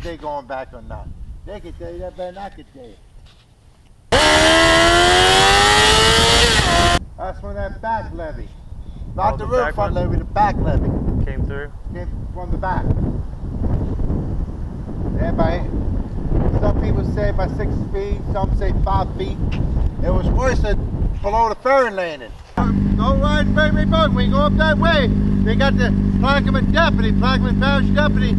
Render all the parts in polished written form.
they going back or not. They can tell you that better than I can tell you. That's from that back levee. Not the real front levee, the back levee. Came through? Came from the back. Everybody, some people say about 6 feet, some say 5 feet. It was worse than below the ferry landing. Don't ride in Braithwaite boat. When you go up that way, they got the Plaquemine deputy, Plaquemine parish deputy.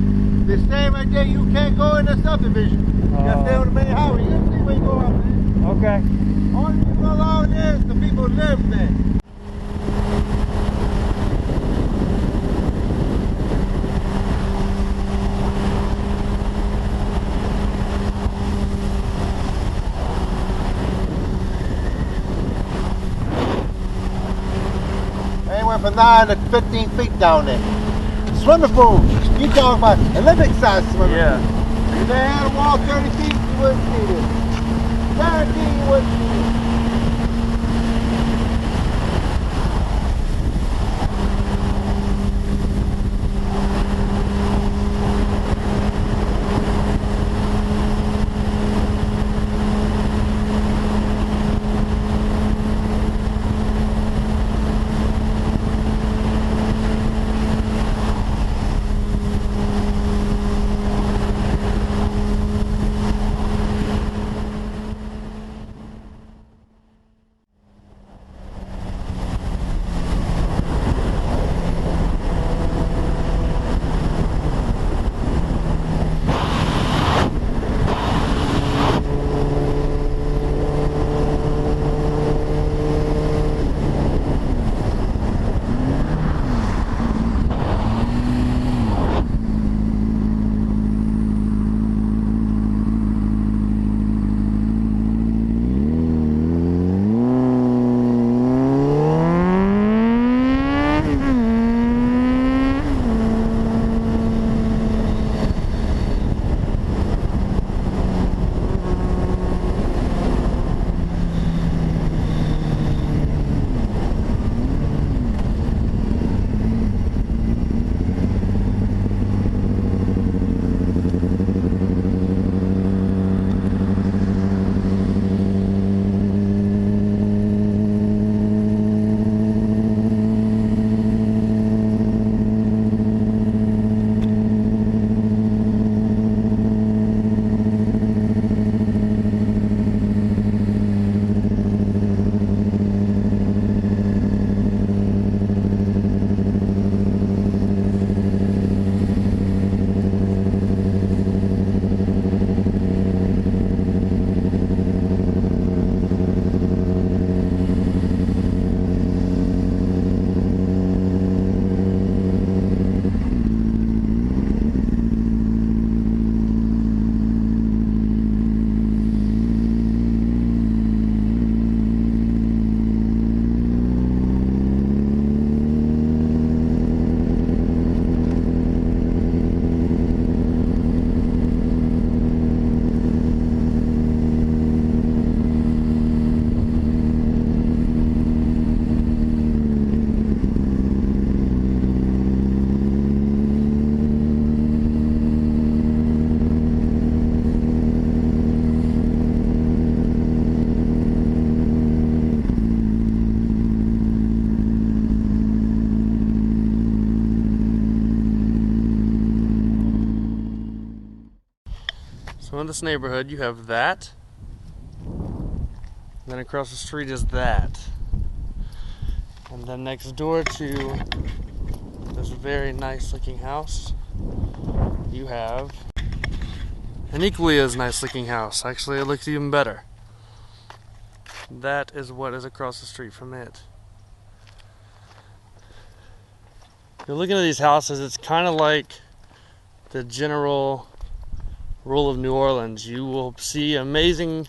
They're staying right there. You can't go in the subdivision. You gotta stay on the main highway. You gotta see where you go up there. Okay. Only people allowed there is the people who live there. Anywhere from 9 to 15 feet down there. Swimming pool. You talking about Olympic size swimming pool. Yeah. If they had a wall 30 feet, you wouldn't need it. Guarantee you wouldn't need it. So in this neighborhood you have that, and then across the street is that, and then next door to this very nice looking house you have an equally as nice looking house. Actually, it looks even better. That is what is across the street from it. If you're looking at these houses, it's kind of like the general rule of New Orleans. You will see amazing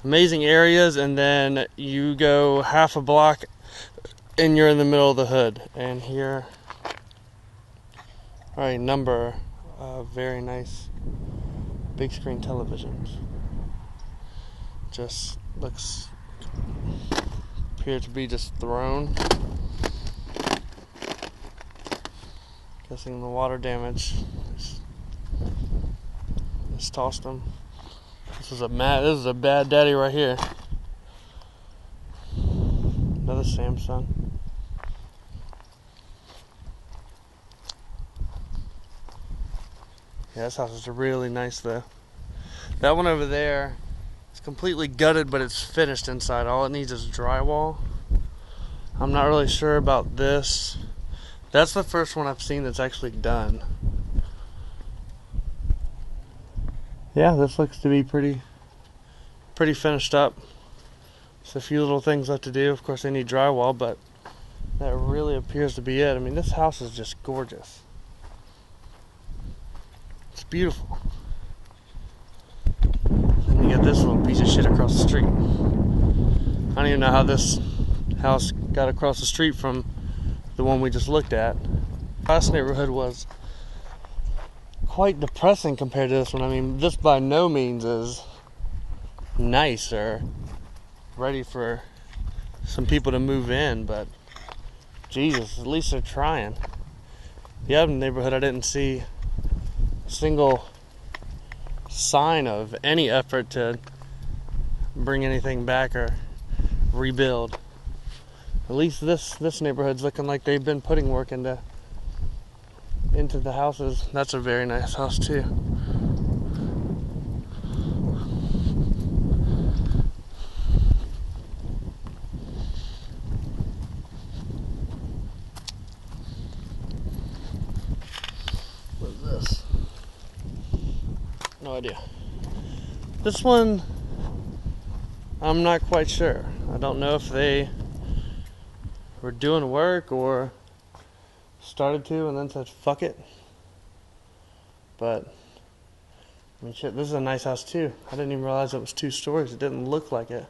areas, and then you go half a block and you're in the middle of the hood. And here are a number of very nice big screen televisions. Just looks appear to be just thrown. Guessing the water damage is Just tossed them. This is a bad daddy right here. Another Samsung. Yeah, this house is really nice though. That one over there is completely gutted, but it's finished inside. All it needs is drywall. I'm not really sure about this. That's the first one I've seen that's actually done. Yeah, this looks to be pretty finished up. Just a few little things left to do. Of course, they need drywall, but that really appears to be it. I mean, this house is just gorgeous. It's beautiful. And you got this little piece of shit across the street. I don't even know how this house got across the street from the one we just looked at. Last neighborhood was quite depressing compared to this one. I mean, this by no means is nice or ready for some people to move in, but Jesus, at least they're trying. The other neighborhood, I didn't see a single sign of any effort to bring anything back or rebuild. At least this neighborhood's looking like they've been putting work into the houses. That's a very nice house too. What is this? No idea. This one, I'm not quite sure. I don't know if they were doing work or started to and then said fuck it. But I mean, shit, this is a nice house too. I didn't even realize it was 2 stories. It didn't look like it.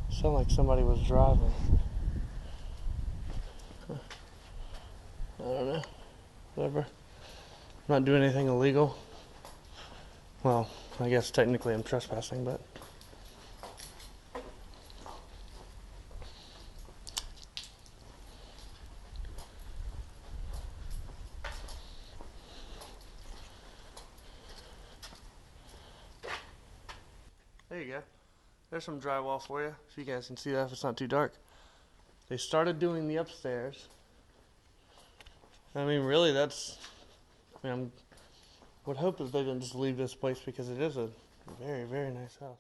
Sounded like somebody was driving. I don't know. Whatever. I'm not doing anything illegal. Well, I guess technically I'm trespassing, but there you go. There's some drywall for you, if you guys can see that, if it's not too dark. They started doing the upstairs. I mean, really, I would hope that they didn't just leave this place because it is a very, very nice house.